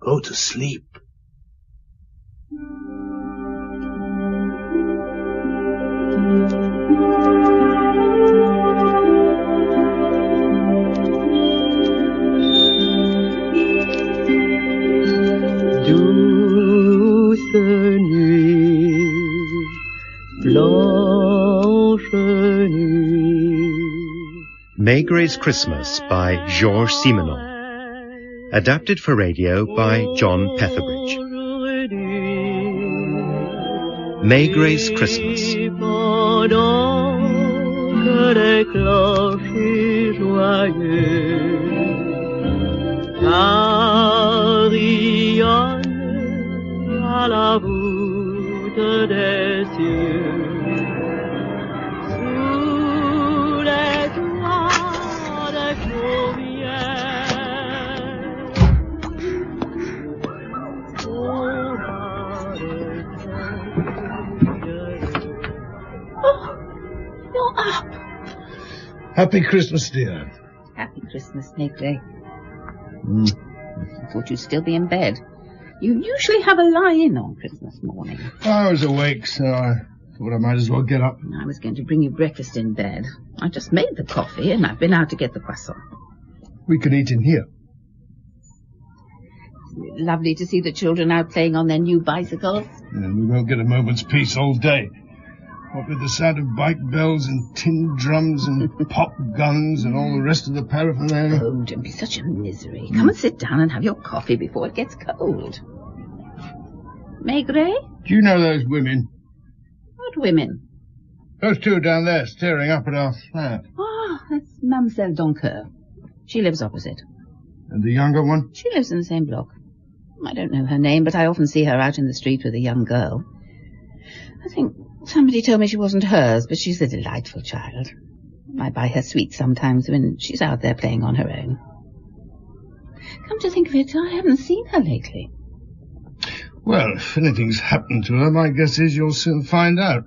go to sleep. Douce nuit, blanche nuit. Maigret's Christmas by Georges Simenon. Adapted for radio by John Petherbridge. Maigret's Christmas. Pendant que les clochers joyeux carillonnent à la voûte des cieux, sous les toits des chaumières, on va le Oh, you're up. Happy Christmas, dear. Happy Christmas, Maigret. I thought you'd still be in bed. You usually have a lie-in on Christmas morning. I was awake, so I thought I might as well get up. I was going to bring you breakfast in bed. I just made the coffee and I've been out to get the croissant. We can eat in here. Lovely to see the children out playing on their new bicycles. Yeah, we won't get a moment's peace all day. What with the sound of bike bells and tin drums and pop guns and all the rest of the paraphernalia. Oh, don't be such a misery. Come and sit down and have your coffee before it gets cold. Maigret? Do you know those women? What women? Those two down there staring up at our flat. Ah, that's Mademoiselle Doncoeur. She lives opposite. And the younger one? She lives in the same block. I don't know her name, but I often see her out in the street with a young girl. I think somebody told me she wasn't hers, but she's a delightful child. I buy her sweets sometimes when she's out there playing on her own. Come to think of it, I haven't seen her lately. Well, if anything's happened to her, my guess is you'll soon find out.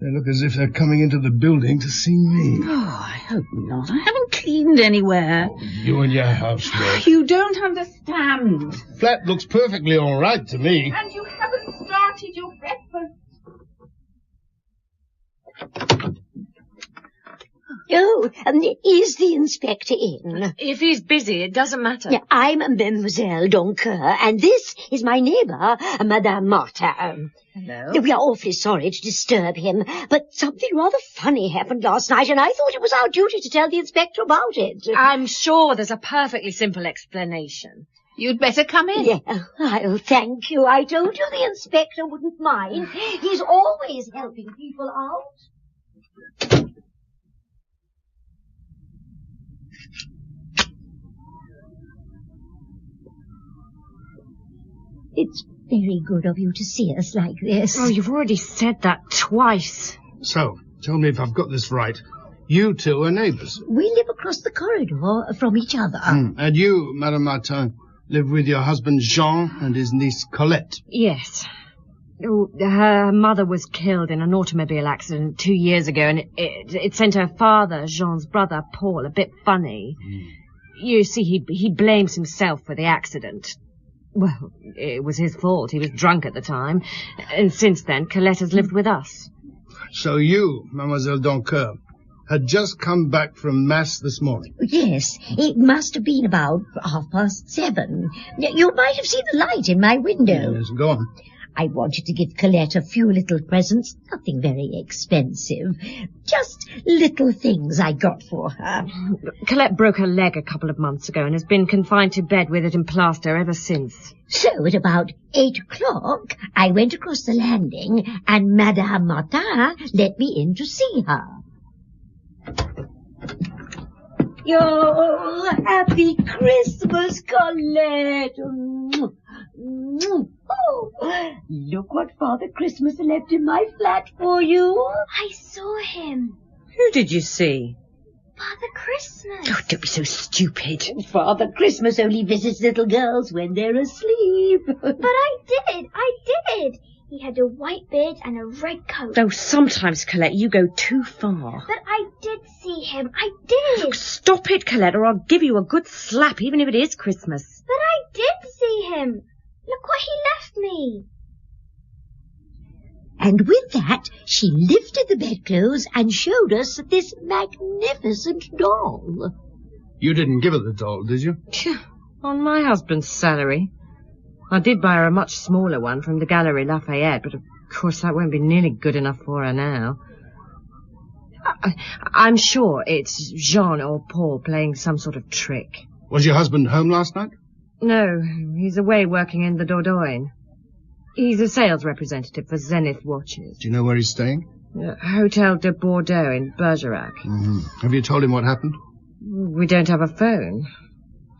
They look as if they're coming into the building to see me. Oh, I hope not. I haven't cleaned anywhere. Oh, you and your housework. You don't understand. Flat looks perfectly all right to me. And you haven't started your breakfast. Oh, is the inspector in? If he's busy, it doesn't matter. Yeah, I'm Mademoiselle Doncoeur, and this is my neighbour, Madame Martin. Hello. We are awfully sorry to disturb him, but something rather funny happened last night, and I thought it was our duty to tell the inspector about it. I'm sure there's a perfectly simple explanation. You'd better come in. Yeah, I'll thank you. I told you the inspector wouldn't mind. He's always helping people out. It's very good of you to see us like this. Oh, you've already said that twice. So, tell me if I've got this right. You two are neighbours. We live across the corridor from each other. And you, Madame Martin, live with your husband Jean and his niece Colette. Yes. Oh, her mother was killed in an automobile accident 2 years ago, and it sent her father, Jean's brother, Paul, a bit funny. You see, he blames himself for the accident. Well, it was his fault. He was drunk at the time. And since then, Colette has lived with us. So you, Mademoiselle Doncoeur, had just come back from Mass this morning. Yes, it must have been about 7:30. You might have seen the light in my window. Yes, go on. I wanted to give Colette a few little presents, nothing very expensive. Just little things I got for her. Colette broke her leg a couple of months ago and has been confined to bed with it in plaster ever since. So at about 8 o'clock, I went across the landing and Madame Martin let me in to see her. Yo, happy Christmas, Colette. Oh, look what Father Christmas left in my flat for you. I saw him. Who did you see? Father Christmas. Oh, don't be so stupid. Father Christmas only visits little girls when they're asleep. But I did. He had a white beard and a red coat. Oh, sometimes, Colette, you go too far. But I did see him. I did. Oh, stop it, Colette, or I'll give you a good slap, even if it is Christmas. But I did see him. Look what he left me. And with that, she lifted the bedclothes and showed us this magnificent doll. You didn't give her the doll, did you? On my husband's salary. I did buy her a much smaller one from the Galerie Lafayette, but of course that won't be nearly good enough for her now. I'm sure it's Jean or Paul playing some sort of trick. Was your husband home last night? No, he's away working in the Dordogne. He's a sales representative for Zenith Watches. Do you know where he's staying? Hotel de Bordeaux in Bergerac. Mm-hmm. Have you told him what happened? We don't have a phone.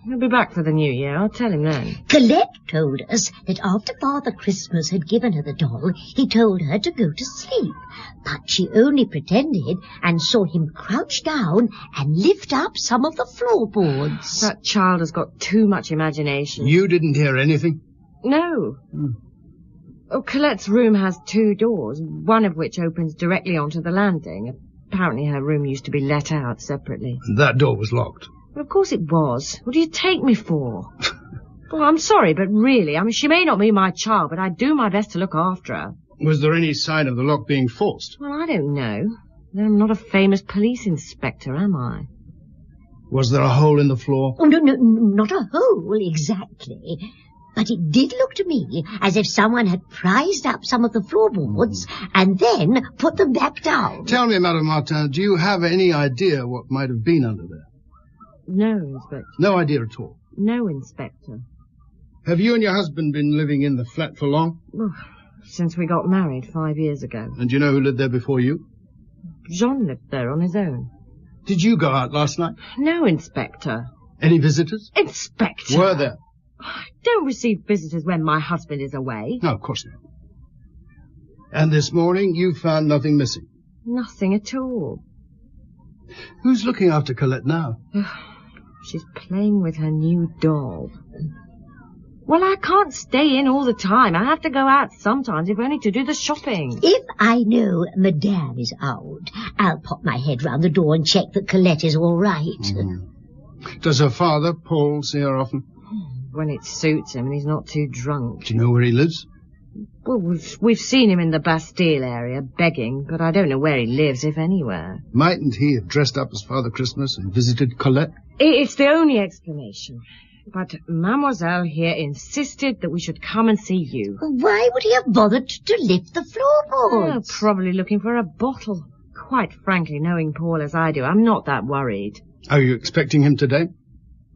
He'll be back for the new year. I'll tell him then. Colette told us that after Father Christmas had given her the doll, he told her to go to sleep. But she only pretended and saw him crouch down and lift up some of the floorboards. That child has got too much imagination. You didn't hear anything? No. Oh, Colette's room has 2 doors, one of which opens directly onto the landing. Apparently her room used to be let out separately. And that door was locked? Well, of course it was. What do you take me for? Well, I'm sorry, but really, she may not be my child, but I do my best to look after her. Was there any sign of the lock being forced? Well, I don't know. I'm not a famous police inspector, am I? Was there a hole in the floor? Oh, no, not a hole exactly. But it did look to me as if someone had prized up some of the floorboards and then put them back down. Tell me, Madame Martin, do you have any idea what might have been under there? No, Inspector. No idea at all? No, Inspector. Have you and your husband been living in the flat for long? Well, since we got married 5 years ago. And do you know who lived there before you? Jean lived there on his own. Did you go out last night? No, Inspector. Any visitors? Inspector! Were there? I don't receive visitors when my husband is away. No, of course not. And this morning you found nothing missing? Nothing at all. Who's looking after Colette now? She's playing with her new doll. Well, I can't stay in all the time. I have to go out sometimes, if only to do the shopping. If I know Madame is out, I'll pop my head round the door and check that Colette is all right. Mm-hmm. Does her father, Paul, see her often? When it suits him and he's not too drunk. Do you know where he lives? Well, we've seen him in the Bastille area, begging, but I don't know where he lives, if anywhere. Mightn't he have dressed up as Father Christmas and visited Colette? It's the only explanation. But Mademoiselle here insisted that we should come and see you. Why would he have bothered to lift the floorboards? Probably looking for a bottle. Quite frankly, knowing Paul as I do, I'm not that worried. Are you expecting him today?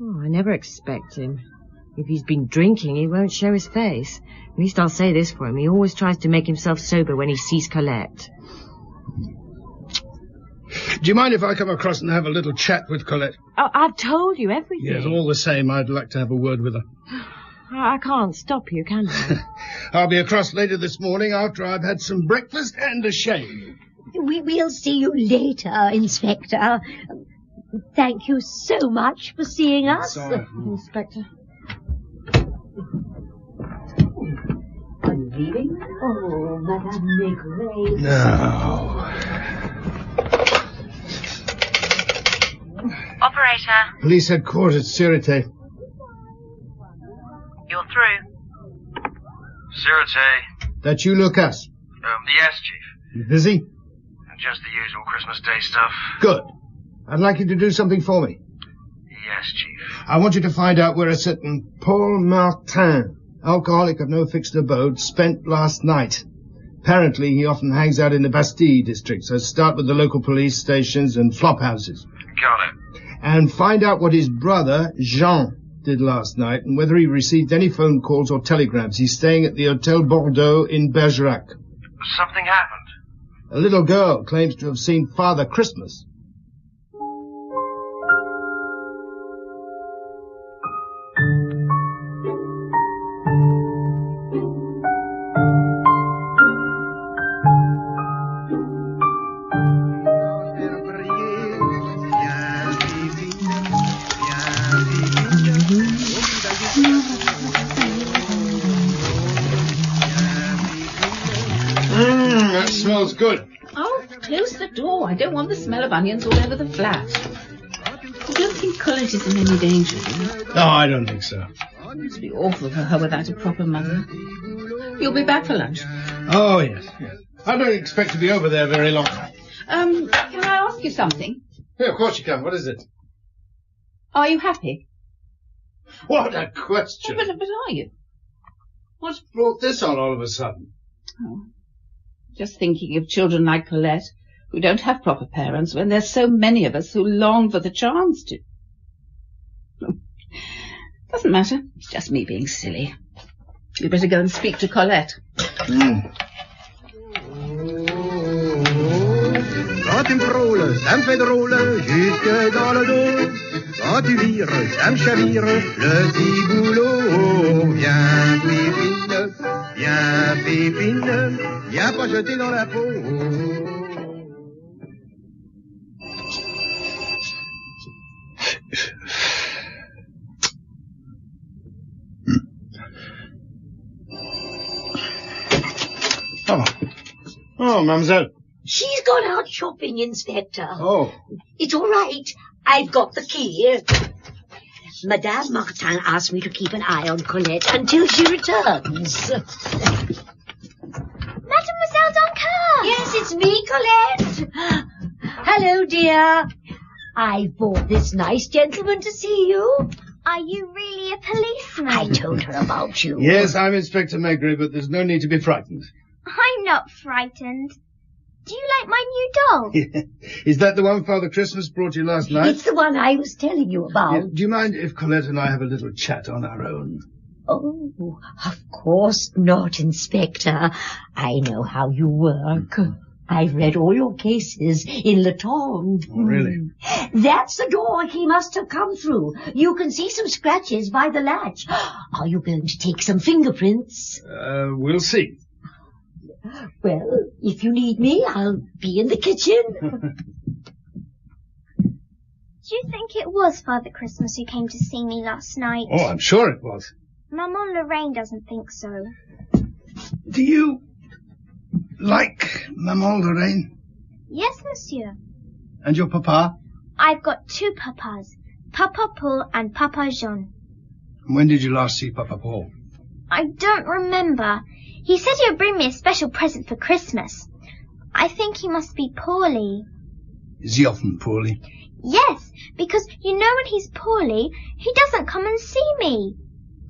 Oh, I never expect him. If he's been drinking, he won't show his face. At least I'll say this for him. He always tries to make himself sober when he sees Colette. Do you mind if I come across and have a little chat with Colette? Oh, I've told you everything. Yes, all the same, I'd like to have a word with her. I can't stop you, can I? I'll be across later this morning after I've had some breakfast and a shave. We'll see you later, Inspector. Thank you so much for seeing us. Sorry. Inspector. Are you leaving? Oh, Madame Maigret. No. Operator, Police headquarters, Sûreté. you're through. Sûreté. That you, Lucas? Yes, Chief. You busy? Just the usual Christmas Day stuff. Good. I'd like you to do something for me. Yes, Chief. I want you to find out where a certain Paul Martin, alcoholic of no fixed abode, spent last night. Apparently, he often hangs out in the Bastille district, so start with the local police stations and flop houses. Got it. And find out what his brother, Jean, did last night, and whether he received any phone calls or telegrams. He's staying at the Hotel Bordeaux in Bergerac. Something happened. A little girl claims to have seen Father Christmas. That smells good. Oh, close the door. I don't want the smell of onions all over the flat. You don't think Colette is in any danger, do you? No, I don't think so. It must be awful for her without a proper mother. You'll be back for lunch. Oh, yes. I don't expect to be over there very long. Can I ask you something? Yeah, of course you can. What is it? Are you happy? What a question. But are you? What's brought this on all of a sudden? Oh, just thinking of children like Colette, who don't have proper parents, when there's so many of us who long for the chance to. Doesn't matter. It's just me being silly. You'd better go and speak to Colette. Quand tu me frôles, ça me fait drôle, jusque dans le dos. Quand tu vires, ça me chavire, le petit boulot. Viens, pépine, viens pas jeter dans la peau. Oh, mademoiselle. She's gone out shopping, Inspector. Oh. It's all right. I've got the key. Madame Martin asked me to keep an eye on Colette until she returns. Mademoiselle Doncoeur! Yes, it's me, Colette. Hello, dear. I brought this nice gentleman to see you. Are you really a policeman? I told her about you. Yes, I'm Inspector Maigret, but there's no need to be frightened. I'm not frightened. Do you like my new doll? Is that the one Father Christmas brought you last night? It's the one I was telling you about. Yeah, do you mind if Colette and I have a little chat on our own? Oh, of course not, Inspector. I know how you work. I've read all your cases in Le Temps. Oh, really? That's the door he must have come through. You can see some scratches by the latch. Are you going to take some fingerprints? We'll see. Well, if you need me, I'll be in the kitchen. Do you think it was Father Christmas who came to see me last night? Oh, I'm sure it was. Maman Lorraine doesn't think so. Do you like Maman Lorraine? Yes, monsieur. And your papa? I've got two papas, Papa Paul and Papa Jean. When did you last see Papa Paul? I don't remember. He said he would bring me a special present for Christmas. I think he must be poorly. Is he often poorly? Yes, because you know when he's poorly, he doesn't come and see me.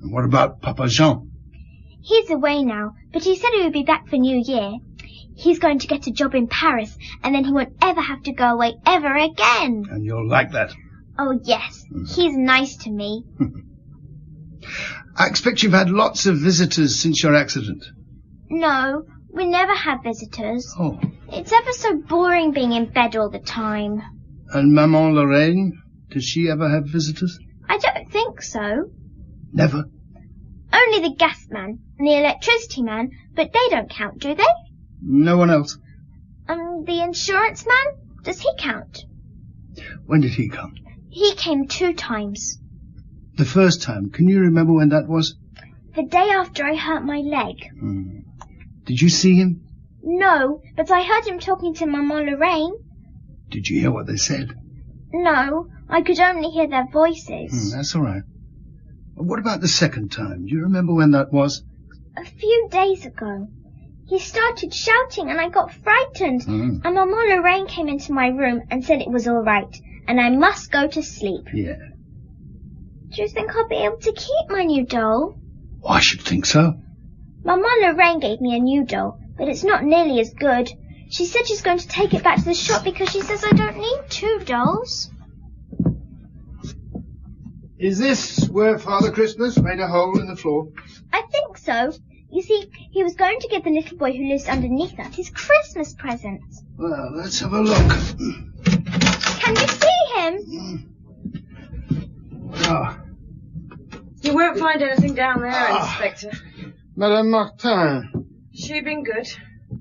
And what about Papa Jean? He's away now, but he said he would be back for New Year. He's going to get a job in Paris, and then he won't ever have to go away ever again. And you'll like that. Oh, yes. He's nice to me. I expect you've had lots of visitors since your accident. No, we never have visitors. Oh. It's ever so boring being in bed all the time. And Maman Lorraine, does she ever have visitors? I don't think so. Never? Only the gas man and the electricity man, but they don't count, do they? No one else? The insurance man? Does he count? When did he come? He came 2 times. The first time, can you remember when that was? The day after I hurt my leg. Did you see him? No, but I heard him talking to Maman Lorraine. Did you hear what they said? No, I could only hear their voices. That's all right. What about the second time? Do you remember when that was? A few days ago. He started shouting and I got frightened. And Maman Lorraine came into my room and said it was all right and I must go to sleep. Yeah. Do you think I'll be able to keep my new doll? Oh, I should think so. Maman Lorraine gave me a new doll, but it's not nearly as good. She said she's going to take it back to the shop because she says I don't need 2 dolls. Is this where Father Christmas made a hole in the floor? I think so. You see, he was going to give the little boy who lives underneath us his Christmas present. Well, let's have a look. Can you see him? Ah. You won't find anything down there, Inspector. Madame Martin. She been good?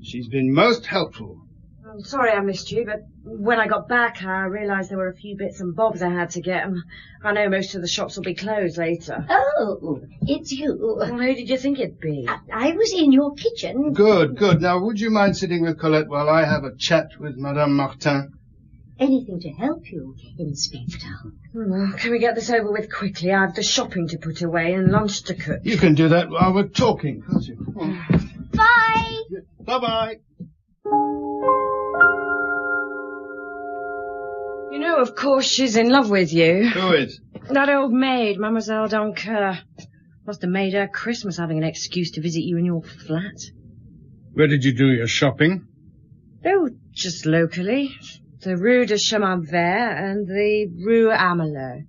She's been most helpful. I'm sorry I missed you, but when I got back, I realised there were a few bits and bobs I had to get, and I know most of the shops will be closed later. Oh, it's you. Well, who did you think it'd be? I was in your kitchen. Good, good. Now, would you mind sitting with Colette while I have a chat with Madame Martin? Anything to help you, Inspector. Well, can we get this over with quickly? I have the shopping to put away and lunch to cook. You can do that while we're talking, can't you? Come on. Bye. Bye-bye. You know, of course, she's in love with you. Who is? That old maid, Mademoiselle Doncoeur. Must have made her Christmas having an excuse to visit you in your flat. Where did you do your shopping? Oh, just locally. The Rue de Chemin Vert and the Rue Amelot.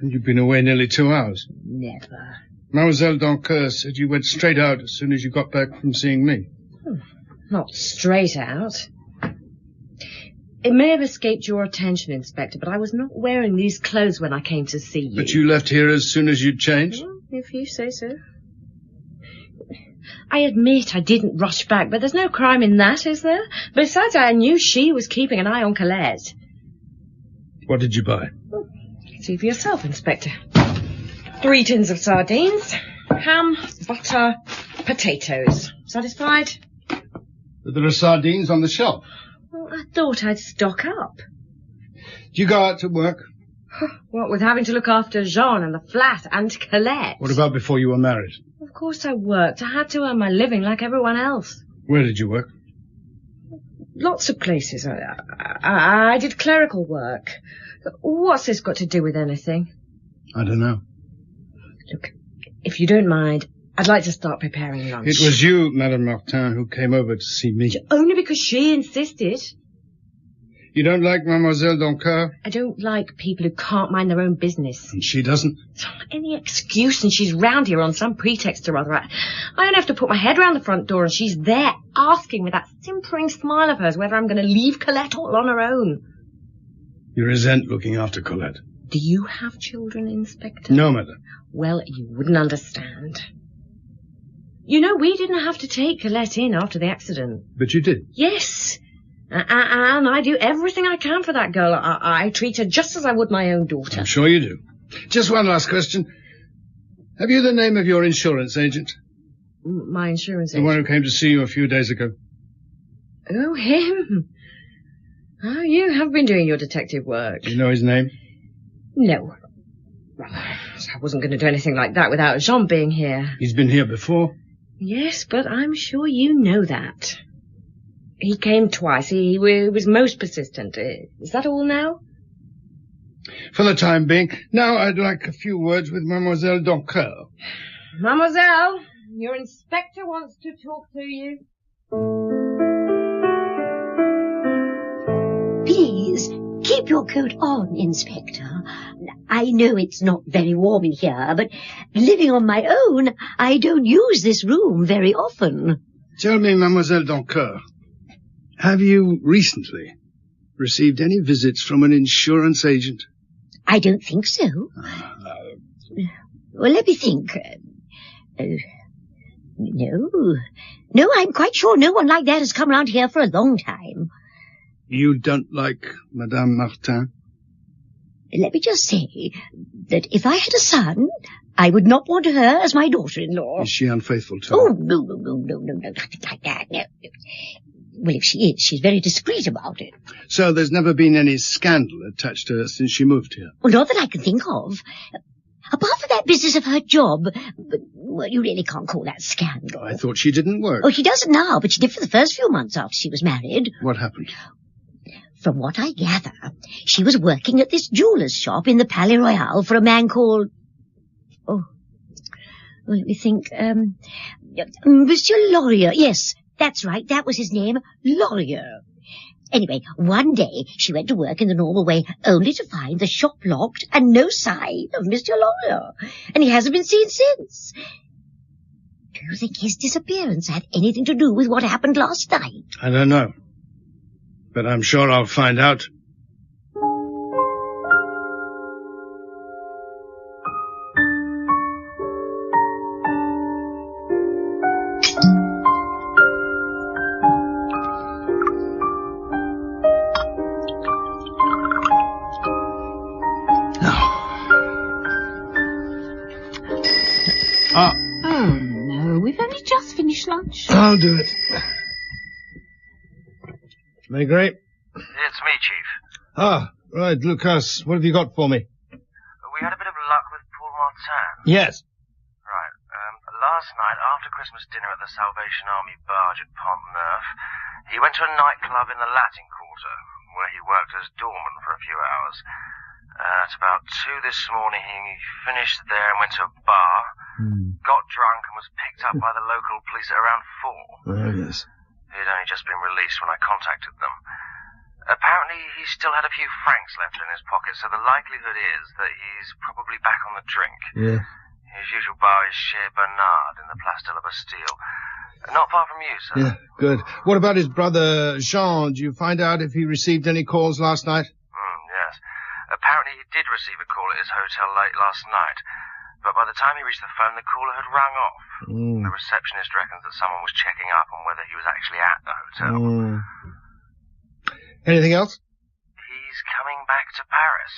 And you've been away nearly 2 hours. Never. Mademoiselle Doncoeur said you went straight out as soon as you got back from seeing me. Not straight out. It may have escaped your attention, Inspector, but I was not wearing these clothes when I came to see you. But you left here as soon as you'd changed? Well, if you say so. I admit I didn't rush back, but there's no crime in that, is there? Besides, I knew she was keeping an eye on Colette. What did you buy? See for yourself, Inspector. 3 tins of sardines, ham, butter, potatoes. Satisfied? There are sardines on the shelf. Well, I thought I'd stock up. Do you go out to work? What with having to look after Jean and the flat and Colette? What about before you were married? Of course I worked. I had to earn my living like everyone else. Where did you work? Lots of places. I did clerical work. What's this got to do with anything? I don't know. Look, if you don't mind, I'd like to start preparing lunch. It was you, Madame Martin, who came over to see me. Only because she insisted. You don't like Mademoiselle Doncoeur? I don't like people who can't mind their own business. And she doesn't? Any excuse and she's round here on some pretext or other. I only have to put my head round the front door and she's there asking with that simpering smile of hers whether I'm going to leave Colette all on her own. You resent looking after Colette. Do you have children, Inspector? No, madam. Well, you wouldn't understand. You know, we didn't have to take Colette in after the accident. But you did? Yes. And I do everything I can for that girl. I treat her just as I would my own daughter. I'm sure you do. Just one last question. Have you the name of your insurance agent? My insurance The agent? one who came to see you a few days ago. Oh, him. Oh, you have been doing your detective work. Do you know his name? No. Well, I wasn't going to do anything like that without Jean being here. He's been here before? Yes, but I'm sure you know that. He came twice. He was most persistent. Is that all now? For the time being. Now I'd like a few words with Mademoiselle Doncoeur. Mademoiselle, your inspector wants to talk to you. Please, keep your coat on, Inspector. I know it's not very warm in here, but living on my own, I don't use this room very often. Tell me, Mademoiselle Doncoeur, have you recently received any visits from an insurance agent? I don't think so. Well, let me think. No, I'm quite sure no one like that has come round here for a long time. You don't like Madame Martin? Let me just say that if I had a son, I would not want her as my daughter-in-law. Is she unfaithful to Oh, you? no, nothing like that, no. Well, if she is, she's very discreet about it. So there's never been any scandal attached to her since she moved here? Well, not that I can think of. Apart from that business of her job, but, well, you really can't call that scandal. I thought she didn't work. Oh, she doesn't now, but she did for the first few months after she was married. What happened? From what I gather, she was working at this jeweller's shop in the Palais Royal for a man called... Oh, well, let me think. Monsieur Laurier. Yes, that's right, that was his name, Laurier. Anyway, one day she went to work in the normal way, only to find the shop locked and no sign of Monsieur Laurier. And he hasn't been seen since. Do you think his disappearance had anything to do with what happened last night? I don't know. But I'm sure I'll find out. Oh, no, we've only just finished lunch. I'll do it. Maigret? It's me, Chief. Ah, right, Lucas, what have you got for me? We had a bit of luck with Paul Martin. Yes. Right. Last night, after Christmas dinner at the Salvation Army barge at Pont-Neuf, he went to a nightclub in the Latin Quarter, where he worked as doorman for a few hours. At about 2 this morning, he finished there and went to a bar, got drunk and was picked up by the local police at around 4. Oh, yes. He'd only just been released when I contacted them. Apparently, he still had a few francs left in his pocket, so the likelihood is that he's probably back on the drink. Yeah. His usual bar is Chez Bernard in the Place de la Bastille. Not far from you, sir. Yeah, good. What about his brother Jean? Did you find out if he received any calls last night? Yes. Apparently he did receive a call at his hotel late last night, but by the time he reached the phone, the caller had rung off. The receptionist reckons that someone was checking up on whether he was actually at the hotel. Anything else? He's coming back to Paris.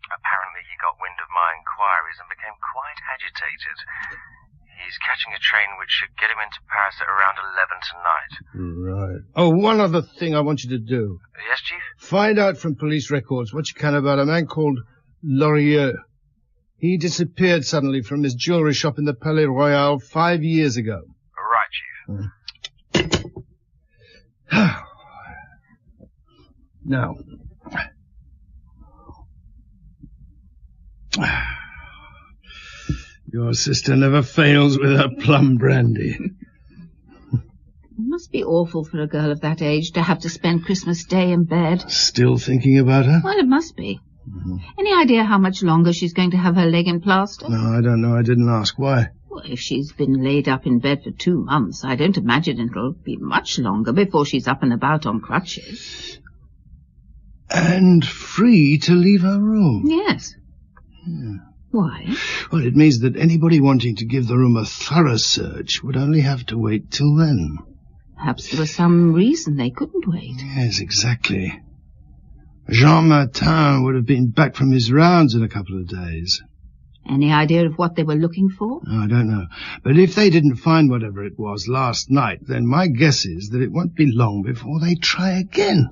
Apparently he got wind of my inquiries and became quite agitated. He's catching a train which should get him into Paris at around 11 tonight. Right. Oh, one other thing I want you to do. Yes, Chief? Find out from police records what you can about a man called Lorieux. He disappeared suddenly from his jewellery shop in the Palais Royal 5 years ago. Right, Chief. Now. Your sister never fails with her plum brandy. It must be awful for a girl of that age to have to spend Christmas Day in bed. Still thinking about her? Well, it must be. Any idea how much longer she's going to have her leg in plaster? No, I don't know. I didn't ask. Why? Well, if she's been laid up in bed for 2 months, I don't imagine it'll be much longer before she's up and about on crutches. And free to leave her room? Yes. Why? Well, it means that anybody wanting to give the room a thorough search would only have to wait till then. Perhaps there was some reason they couldn't wait. Yes, exactly. Jean Martin would have been back from his rounds in a couple of days. Any idea of what they were looking for? I don't know. But if they didn't find whatever it was last night, then my guess is that it won't be long before they try again.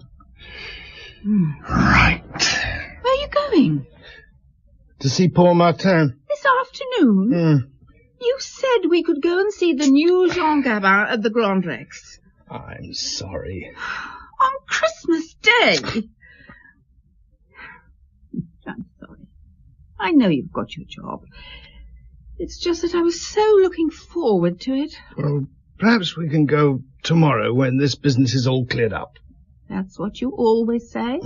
Right. Where are you going? To see Paul Martin. This afternoon? You said we could go and see the new Jean Gabin at the Grand Rex. I'm sorry. On Christmas Day? I'm sorry. I know you've got your job. It's just that I was so looking forward to it. Well, perhaps we can go tomorrow when this business is all cleared up. That's what you always say?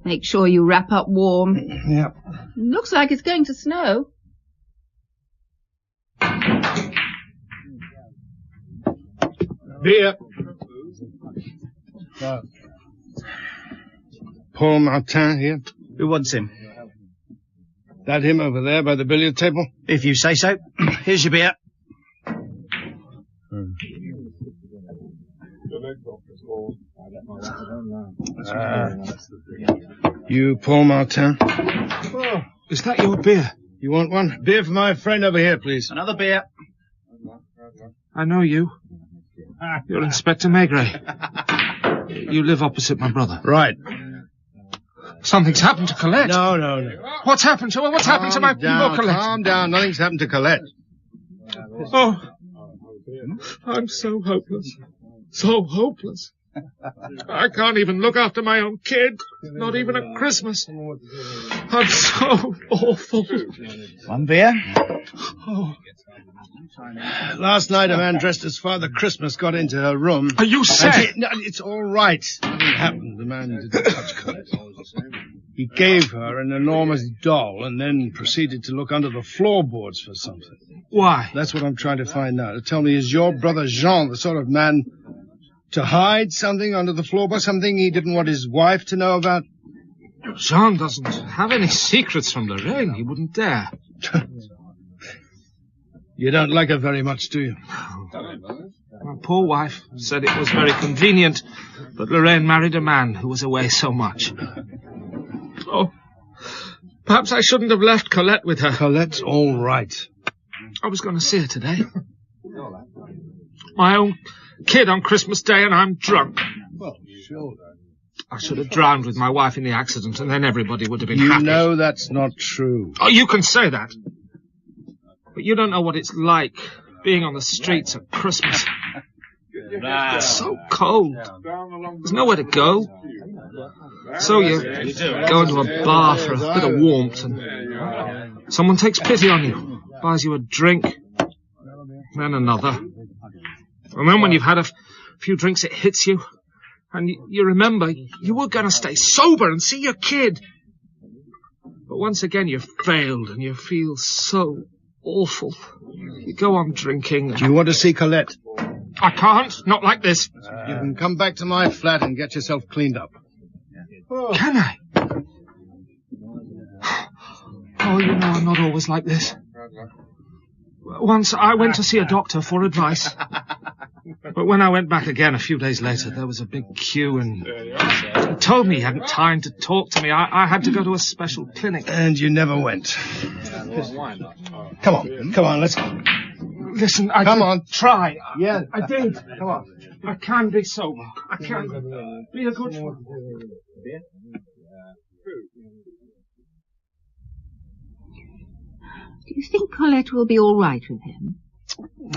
Make sure you wrap up warm. Yeah. Looks like it's going to snow. Beer. Paul Martin here. Who wants him? That him over there by the billiard table? If you say so. Here's your beer. You Paul Martin? Oh, is that your beer? You want one? Beer for my friend over here, please. Another beer. I know you. You're Inspector Maigret. You live opposite my brother. Right. Something's happened to Colette. No. What's happened to her? What's happened to my poor Colette? Calm down. Nothing's happened to Colette. Oh, I'm so hopeless. So hopeless. I can't even look after my own kid. Not even at Christmas. I'm so awful. One beer. Oh. Last night a man dressed as Father Christmas got into her room. Are you sick? No, it's all right. Nothing happened. The man didn't touch Colette. He gave her an enormous doll and then proceeded to look under the floorboards for something. Why? That's what I'm trying to find out. Tell me, is your brother Jean the sort of man to hide something under the floorboards, something he didn't want his wife to know about? Jean doesn't have any secrets from Lorraine. He wouldn't dare. You don't like her very much, do you? My poor wife said it was very convenient that Lorraine married a man who was away so much. Oh, perhaps I shouldn't have left Colette with her. Colette's all right. I was going to see her today. My own kid on Christmas Day, and I'm drunk. Well, sure. I should have drowned with my wife in the accident, and then everybody would have been You happy. know that's not true. Oh, you can say that. But you don't know what it's like being on the streets at Christmas. It's so cold. There's nowhere to go. So you go into a bar for a bit of warmth, and someone takes pity on you, buys you a drink, then another. And then when you've had a few drinks, it hits you, and you remember you were going to stay sober and see your kid. But once again you failed, and you feel so awful. You go on drinking. Do you want to see Colette? I can't. Not like this. You can come back to my flat and get yourself cleaned up. Can I? Oh, you know I'm not always like this. Once I went to see a doctor for advice. But when I went back again a few days later, there was a big queue, and he told me he hadn't time to talk to me. I had to go to a special clinic. And you never went. Come on, let's go. Listen, I Come did on. try. Yeah. I did. Come on. I can be sober. I can be a good father. Do you think Colette will be all right with him?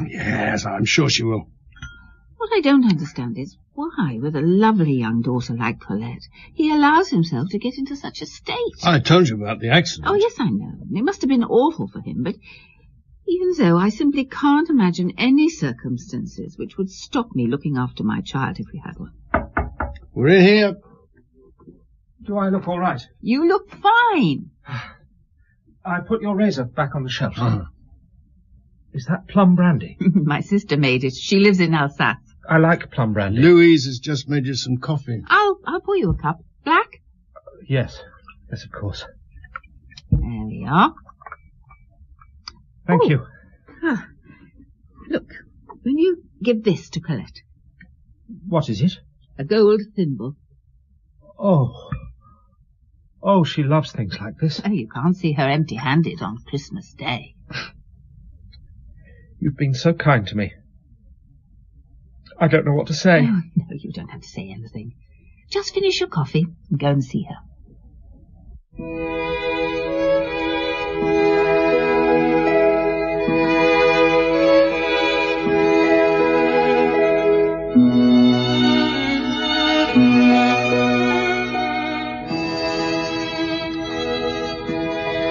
Yes, I'm sure she will. What I don't understand is why, with a lovely young daughter like Colette, he allows himself to get into such a state. I told you about the accident. Oh, yes, I know. It must have been awful for him, but even so, I simply can't imagine any circumstances which would stop me looking after my child if we had one. We're in here. Do I look all right? You look fine. I put your razor back on the shelf. Is that plum brandy? My sister made it. She lives in Alsace. I like plum brandy. Louise has just made you some coffee. I'll pour you a cup. Black? Yes, of course. There we are. Thank you. Ah. Look, will you give this to Colette? What is it? A gold thimble. Oh, she loves things like this. Oh, you can't see her empty-handed on Christmas Day. You've been so kind to me. I don't know what to say. Oh, no, you don't have to say anything. Just finish your coffee and go and see her.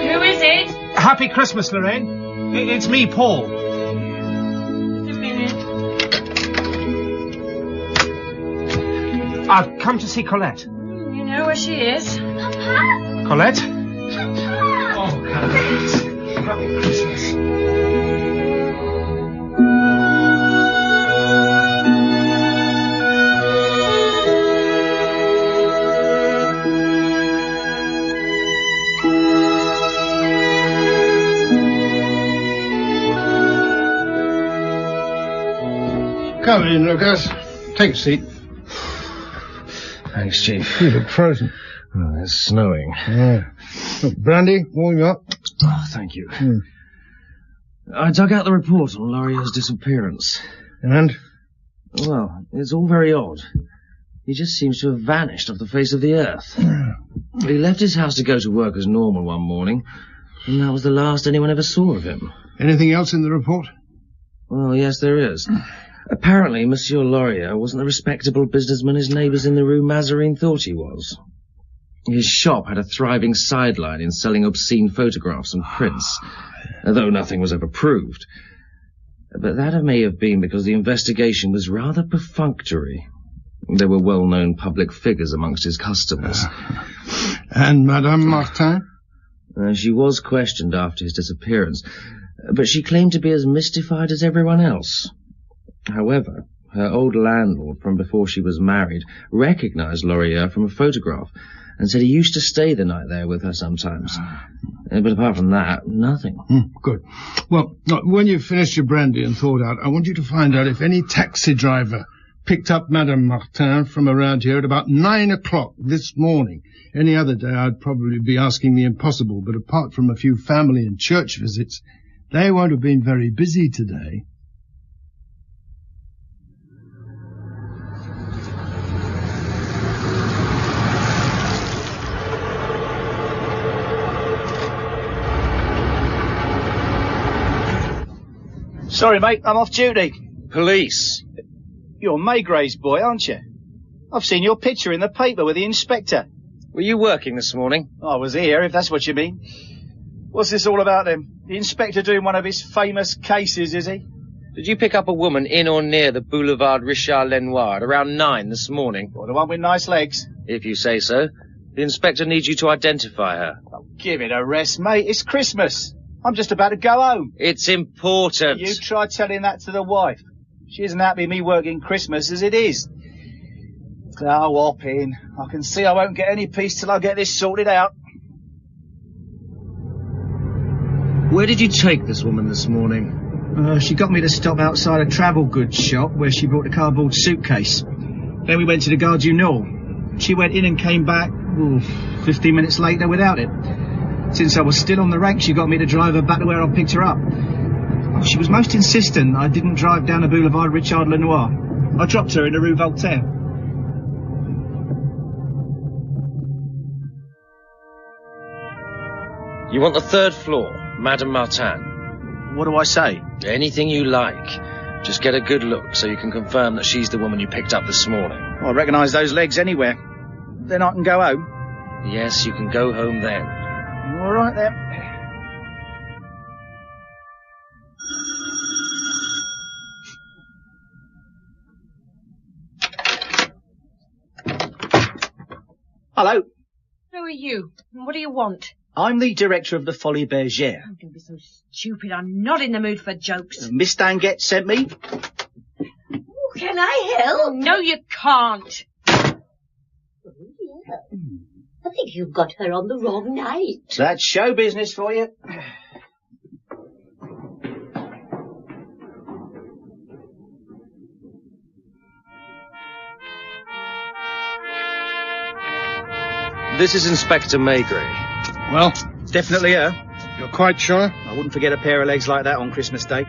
Who is it? Happy Christmas, Lorraine. It's me, Paul. Just a minute. I've come to see Colette. You know where she is? Papa! Colette? Papa! Oh, Colette. Happy Christmas. Come in, Lucas. Take a seat. Thanks, Chief. You look frozen. Oh, it's snowing. Yeah. Look, brandy, warm you up. Oh, thank you. I dug out the report on Laurier's disappearance. And? Well, it's all very odd. He just seems to have vanished off the face of the earth. He left his house to go to work as normal one morning, and that was the last anyone ever saw of him. Anything else in the report? Well, yes, there is. Apparently, Monsieur Laurier wasn't the respectable businessman his neighbours in the Rue Mazarine thought he was. His shop had a thriving sideline in selling obscene photographs and prints, though nothing was ever proved. But that may have been because the investigation was rather perfunctory. There were well-known public figures amongst his customers. And Madame Martin? She was questioned after his disappearance, but she claimed to be as mystified as everyone else. However, her old landlord from before she was married recognized Laurier from a photograph and said he used to stay the night there with her sometimes. But apart from that, nothing. Good. Well, look, when you've finished your brandy and thawed out, I want you to find out if any taxi driver picked up Madame Martin from around here at about 9 o'clock this morning. Any other day I'd probably be asking the impossible, but apart from a few family and church visits, they won't have been very busy today. Sorry, mate, I'm off duty. Police. You're Maigret's boy, aren't you? I've seen your picture in the paper with the inspector. Were you working this morning? I was here, if that's what you mean. What's this all about, then? The inspector doing one of his famous cases, is he? Did you pick up a woman in or near the Boulevard Richard Lenoir at around 9 this morning? Or the one with nice legs? If you say so. The inspector needs you to identify her. Oh, give it a rest, mate. It's Christmas. I'm just about to go home. It's important. You try telling that to the wife. She isn't happy me working Christmas as it is. Oh, hop in. I can see I won't get any peace till I get this sorted out. Where did you take this woman this morning? She got me to stop outside a travel goods shop where she brought a cardboard suitcase. Then we went to the Gare du Nord. She went in and came back 15 minutes later without it. Since I was still on the rank, she got me to drive her back to where I picked her up. She was most insistent I didn't drive down the Boulevard Richard Lenoir. I dropped her in the Rue Voltaire. You want the 3rd floor, Madame Martin. What do I say? Anything you like. Just get a good look so you can confirm that she's the woman you picked up this morning. I recognise those legs anywhere. Then I can go home. Yes, you can go home then. All right then. Hello. Who are you? And what do you want? I'm the director of the Folie Bergère. Oh, don't be so stupid. I'm not in the mood for jokes. Miss Danguet sent me. Oh, can I help? No, you can't. Oh, yeah. I think you've got her on the wrong night. That's show business for you. This is Inspector Maigret. Well, definitely her. You're quite sure? I wouldn't forget a pair of legs like that on Christmas Day.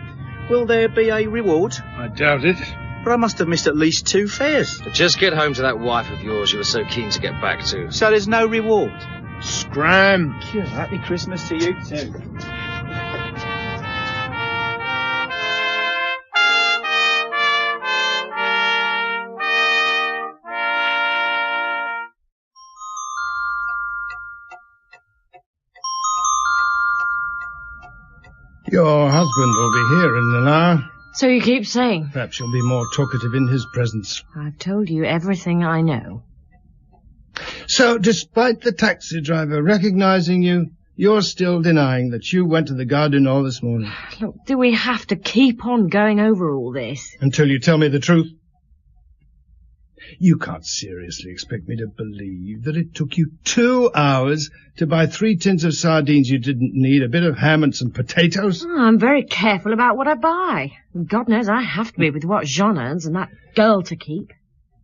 Will there be a reward? I doubt it. But I must have missed at least 2 fares. Just get home to that wife of yours you were so keen to get back to. So there's no reward? Scram. Happy Christmas to you too. Your husband will be here in an hour. So you keep saying. Perhaps you'll be more talkative in his presence. I've told you everything I know. So, despite the taxi driver recognizing you, you're still denying that you went to the Gare du Nord this morning. Look, do we have to keep on going over all this? Until you tell me the truth. You can't seriously expect me to believe that it took you 2 hours to buy 3 tins of sardines you didn't need, a bit of ham and some potatoes? Oh, I'm very careful about what I buy. God knows I have to be with what Jean earns and that girl to keep.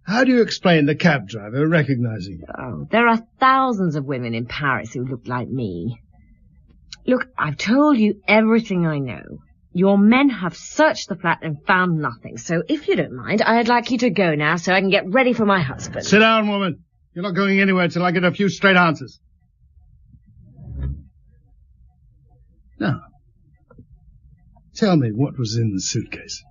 How do you explain the cab driver recognizing you? Oh, there are thousands of women in Paris who look like me. Look, I've told you everything I know. Your men have searched the flat and found nothing, so if you don't mind, I'd like you to go now so I can get ready for my husband. Sit down, woman. You're not going anywhere till I get a few straight answers. Now, tell me what was in the suitcase.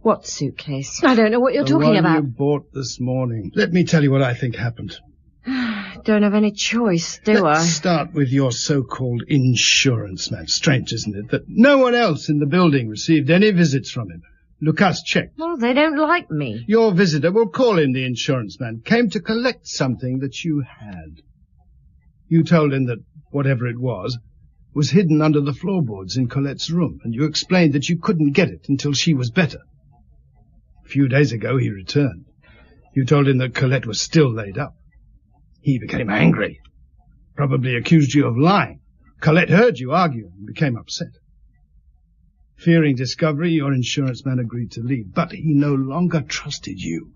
What suitcase? I don't know what you're talking about. The one you bought this morning. Let me tell you what I think happened. Don't have any choice, do I? Let's start with your so-called insurance man. Strange, isn't it, that no one else in the building received any visits from him. Lucas checked. Well, they don't like me. Your visitor, we'll call him the insurance man, came to collect something that you had. You told him that whatever it was hidden under the floorboards in Colette's room, and you explained that you couldn't get it until she was better. A few days ago he returned. You told him that Colette was still laid up. He became angry, probably accused you of lying. Colette heard you argue and became upset. Fearing discovery, your insurance man agreed to leave, but he no longer trusted you.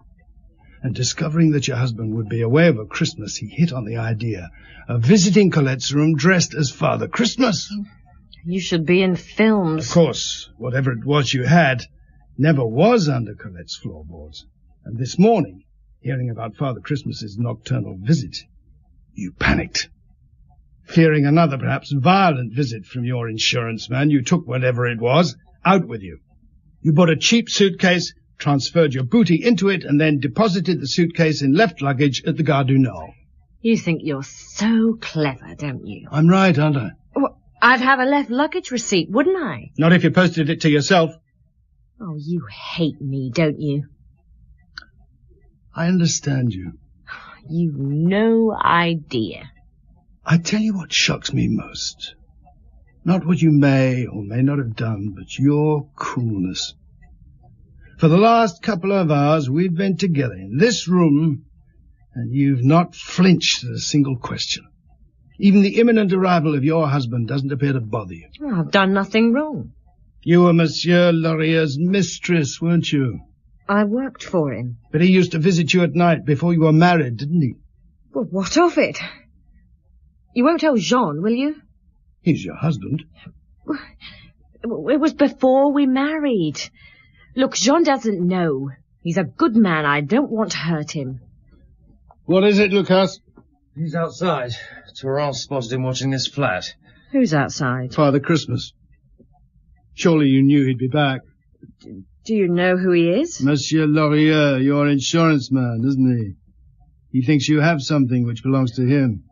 And discovering that your husband would be away over Christmas, he hit on the idea of visiting Colette's room dressed as Father Christmas. You should be in films. Of course, whatever it was you had never was under Colette's floorboards. And this morning, hearing about Father Christmas's nocturnal visit, you panicked. Fearing another, perhaps violent visit from your insurance man, you took whatever it was out with you. You bought a cheap suitcase, transferred your booty into it, and then deposited the suitcase in left luggage at the Gare du Nord. You think you're so clever, don't you? I'm right, aren't I? Well, I'd have a left luggage receipt, wouldn't I? Not if you posted it to yourself. Oh, you hate me, don't you? I understand you. You've no idea. I tell you what shocks me most. Not what you may or may not have done, but your coolness. For the last couple of hours we've been together in this room, and you've not flinched at a single question. Even the imminent arrival of your husband doesn't appear to bother you. Well, I've done nothing wrong. You were Monsieur Laurier's mistress, weren't you? I worked for him. But he used to visit you at night before you were married, didn't he? Well, what of it? You won't tell Jean, will you? He's your husband. It was before we married. Look, Jean doesn't know. He's a good man. I don't want to hurt him. What is it, Lucas? He's outside. Terence spotted him watching this flat. Who's outside? Father Christmas. Surely you knew he'd be back. Do you know who he is? Monsieur Laurier, your insurance man, isn't he? He thinks you have something which belongs to him.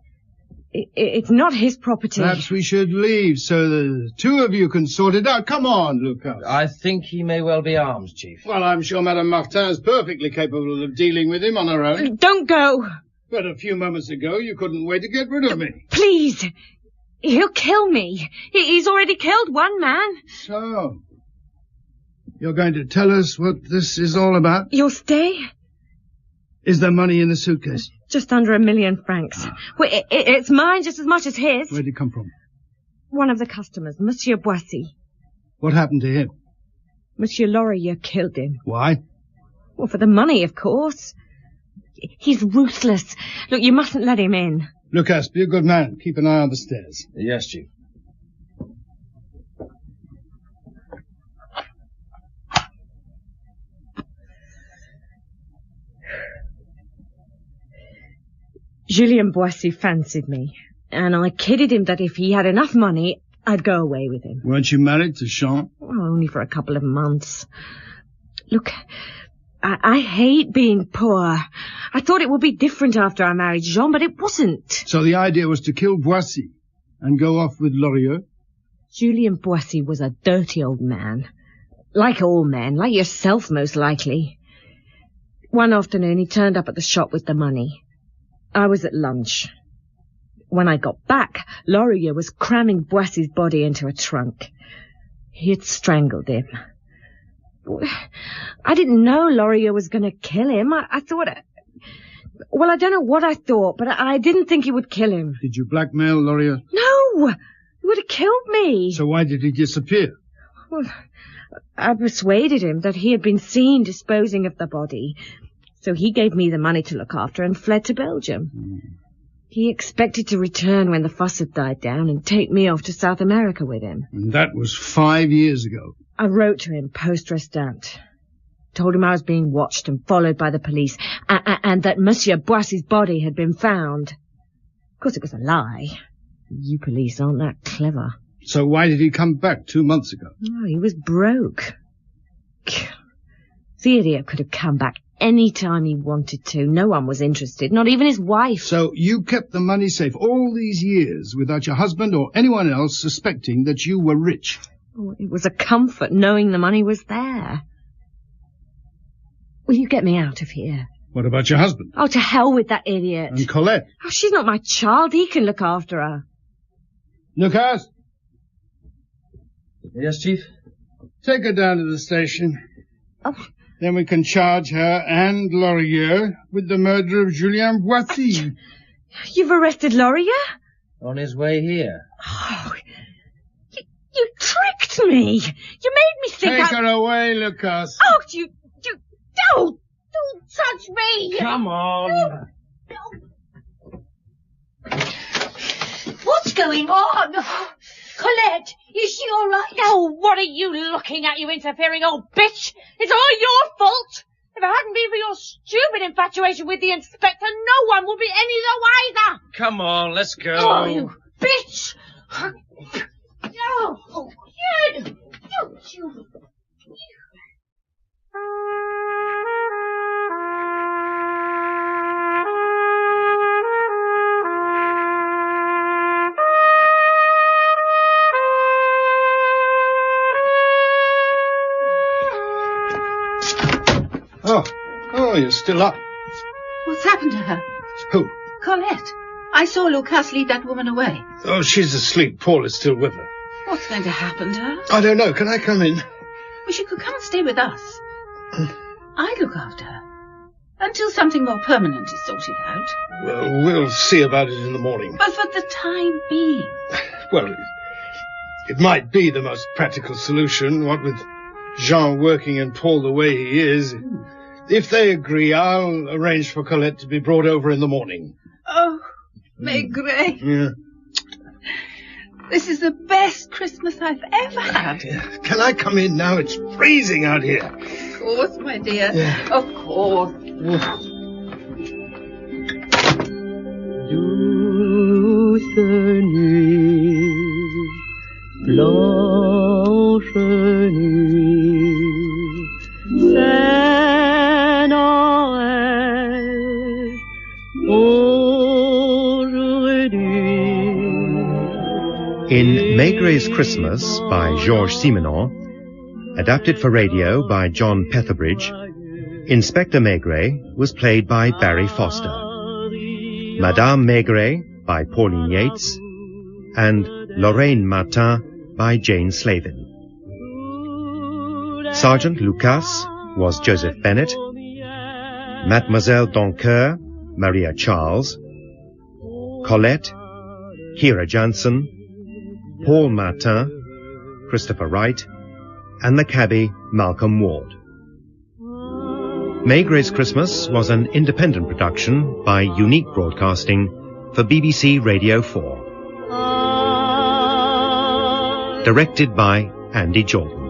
It's not his property. Perhaps we should leave so the two of you can sort it out. Come on, Lucas. I think he may well be armed, Chief. Well, I'm sure Madame Martin is perfectly capable of dealing with him on her own. Don't go. But a few moments ago, you couldn't wait to get rid of me. Please. He'll kill me. He's already killed one man. So, you're going to tell us what this is all about? You'll stay? Is there money in the suitcase? Just under 1 million francs. Well, it's mine just as much as his. Where'd it come from? One of the customers, Monsieur Boissy. What happened to him? Monsieur Laurier killed him. Why? Well, for the money, of course. He's ruthless. Look, you mustn't let him in. Lucas, be a good man. Keep an eye on the stairs. Yes, Chief. Julien Boissy fancied me, and I kidded him that if he had enough money, I'd go away with him. Weren't you married to Jean? Well, only for a couple of months. Look, I hate being poor. I thought it would be different after I married Jean, but it wasn't. So the idea was to kill Boissy and go off with Laurier? Julien Boissy was a dirty old man. Like all men, like yourself most likely. One afternoon he turned up at the shop with the money. I was at lunch. When I got back, Laurier was cramming Boissy's body into a trunk. He had strangled him. I didn't know Laurier was going to kill him. I thought... Well, I don't know what I thought, but I didn't think he would kill him. Did you blackmail Laurier? No! He would have killed me. So why did he disappear? Well, I persuaded him that he had been seen disposing of the body. So he gave me the money to look after and fled to Belgium. He expected to return when the fuss had died down and take me off to South America with him. And that was 5 years ago. I wrote to him post-restant. Told him I was being watched and followed by the police, and that Monsieur Boissy's body had been found. Of course, it was a lie. You police aren't that clever. So why did he come back 2 months ago? Oh, he was broke. The idiot could have come back any time he wanted to. No one was interested, not even his wife. So you kept the money safe all these years without your husband or anyone else suspecting that you were rich? Oh, it was a comfort knowing the money was there. Will you get me out of here? What about your husband? Oh, to hell with that idiot. And Colette? Oh, she's not my child. He can look after her. Lucas? Yes, Chief? Take her down to the station. Oh. Then we can charge her and Laurier with the murder of Julien Boissy. You've arrested Laurier? On his way here. Oh, you tricked me. You made me think Take her away, Lucas. Oh, you don't touch me. Come on. What's going on? Colette, is she all right? Oh, what are you looking at, you interfering old bitch? It's all your fault. If it hadn't been for your stupid infatuation with the inspector, no one would be any the wiser. Come on, let's go. Oh, you bitch. Oh, kid! Don't you... Loria's still up. What's happened to her? Who? Colette. I saw Lucas lead that woman away. Oh, she's asleep. Paul is still with her. What's going to happen to her? I don't know. Can I come in? Well, she could come and stay with us. I'd look after her. Until something more permanent is sorted out. Well, we'll see about it in the morning. But for the time being. Well, it might be the most practical solution, what with Jean working and Paul the way he is. If they agree, I'll arrange for Colette to be brought over in the morning. Oh, Maigret. Yeah. This is the best Christmas I've ever had. Can I come in now? It's freezing out here. Of course, my dear. Yeah. Of course. Douce nuit, blanche nuit, c'est Noël aujourd'hui. In Maigret's Christmas by Georges Simenon, adapted for radio by John Petherbridge, Inspector Maigret was played by Barry Foster, Madame Maigret by Pauline Yates, and Lorraine Martin by Jane Slavin. Sergeant Lucas was Joseph Bennett, Mademoiselle Doncoeur, Maria Charles, Colette, Kira Jansen, Paul Martin, Christopher Wright, and the cabbie Malcolm Ward. Maigret's Christmas was an independent production by Unique Broadcasting for BBC Radio 4. Directed by Andy Jordan.